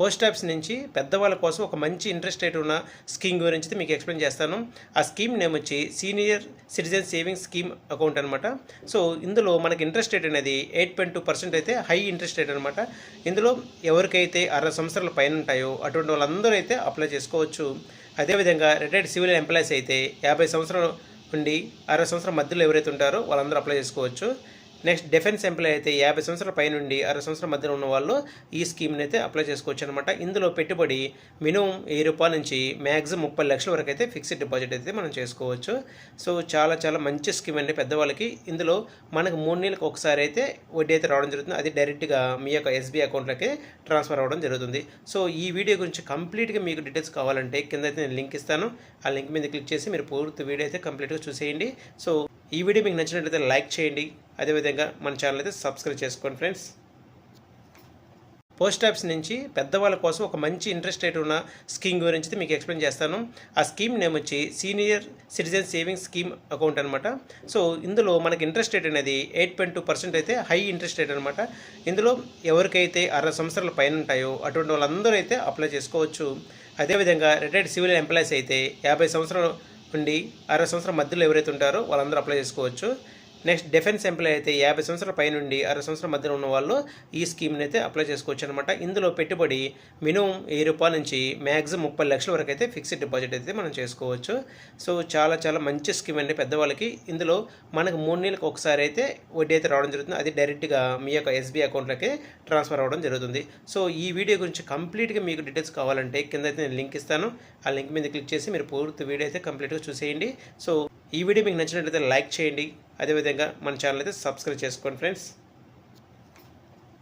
Post office నుంచి పెద్దవాళ్ళ కోసం ఒక మంచి ఇంట్రెస్ట్ రేట్ ఉన్న స్కీమ్ గురించి మీకు ఎక్స్ప్లెయిన్ చేస్తాను. ఆ స్కీమ్ నేమ్ వచ్చి senior citizen savings scheme account అనమాట. సో ఇందులో మనకి ఇంట్రెస్ట్ రేట్ అనేది 8.2% అయితే హై ఇంట్రెస్ట్ రేట్ అనమాట. ఇందులో ఎవరికైతే 60 సంవత్సరాల పైన ఉంటాయో అటువంటి వాళ్ళందరూ అయితే అప్లై చేసుకోవచ్చు. అదేవిధంగా రిటైర్డ్ సివిల్ ఎంప్లాయీస్ అయితే 50 సంవత్సరాలు ఉండి 60 సంవత్సరాల మధ్యలో ఎవరైతే ఉంటారో వాళ్ళందరూ అప్లై చేసుకోవచ్చు. నెక్స్ట్ డిఫెన్స్ ఎంప్లాయీ అయితే 50 సంవత్సరాల పై నుండి 60 సంవత్సరాల మధ్యలో ఉన్న వాళ్ళు ఈ స్కీమ్ని అయితే అప్లై చేసుకోవచ్చు అనమాట. ఇందులో పెట్టుబడి మినిమం ₹1000 నుంచి మ్యాక్సిమం 30 లక్షల వరకు అయితే ఫిక్స్డ్ డిపాజిట్ అయితే మనం చేసుకోవచ్చు. సో చాలా మంచి స్కీమ్ అండి పెద్దవాళ్ళకి. ఇందులో మనకు 3 నెలలకు ఒకసారి అయితే వడ్డీ అయితే రావడం జరుగుతుంది. అది డైరెక్ట్గా మీ యొక్క ఎస్బీఐ అకౌంట్లోకి ట్రాన్స్ఫర్ అవ్వడం జరుగుతుంది. సో ఈ వీడియో గురించి కంప్లీట్గా మీకు డీటెయిల్స్ కావాలంటే కింద అయితే నేను లింక్ ఇస్తాను. ఆ లింక్ మీద క్లిక్ చేసి మీరు పూర్తి వీడియో అయితే కంప్లీట్గా చూసేయండి. సో ఈ వీడియో మీకు నచ్చినట్లయితే లైక్ చేయండి. అదేవిధంగా మన ఛానల్ అయితే సబ్స్క్రైబ్ చేసుకోండి ఫ్రెండ్స్. పోస్ట్ ఆఫీస్ నుంచి పెద్దవాళ్ళ కోసం ఒక మంచి ఇంట్రెస్ట్ రేట్ ఉన్న స్కీమ్ గురించి మీకు ఎక్స్ప్లెయిన్ చేస్తాను. ఆ స్కీమ్ నేమ్ వచ్చి senior citizen savings scheme account అనమాట. సో ఇందులో మనకి ఇంట్రెస్ట్ రేట్ అనేది 8.2% అయితే హై ఇంట్రెస్ట్ రేట్ అనమాట. ఇందులో ఎవరికైతే 60 సంవత్సరాల పైన ఉంటాయో అటువంటి వాళ్ళందరూ అయితే అప్లై చేసుకోవచ్చు. అదేవిధంగా రిటైర్డ్ సివిల్ ఎంప్లాయీస్ అయితే 50 సంవత్సరాలు ఉండి 60 సంవత్సరాల మధ్యలో ఎవరైతే ఉంటారో వాళ్ళందరూ అప్లై చేసుకోవచ్చు. నెక్స్ట్ డిఫెన్స్ ఎంప్లాయీ అయితే 50 సంవత్సరాల పై నుండి 60 సంవత్సరాల మధ్యలో ఉన్న వాళ్ళు ఈ స్కీమ్ని అయితే అప్లై చేసుకోవచ్చు అనమాట. ఇందులో పెట్టుబడి మినిమం ₹1000 నుంచి మ్యాక్సిమం 30 లక్షల వరకు అయితే ఫిక్స్డ్ డిపాజిట్ అయితే మనం చేసుకోవచ్చు. సో చాలా మంచి స్కీమ్ అండి పెద్దవాళ్ళకి. ఇందులో మనకు 3 నెలలకు ఒకసారి అయితే వడ్డీ అయితే రావడం జరుగుతుంది. అది డైరెక్ట్గా మీ యొక్క ఎస్బీఐ అకౌంట్లోకి ట్రాన్స్ఫర్ అవ్వడం జరుగుతుంది. సో ఈ వీడియో గురించి కంప్లీట్గా మీకు డీటెయిల్స్ కావాలంటే కింద అయితే నేను లింక్ ఇస్తాను. ఆ లింక్ మీద క్లిక్ చేసి మీరు పూర్తి వీడియో అయితే కంప్లీట్గా చూసేయండి. సో ఈ వీడియో మీకు నచ్చినట్లయితే లైక్ చేయండి. అదేవిధంగా మన ఛానల్ అయితే సబ్స్క్రైబ్ చేసుకోండి ఫ్రెండ్స్.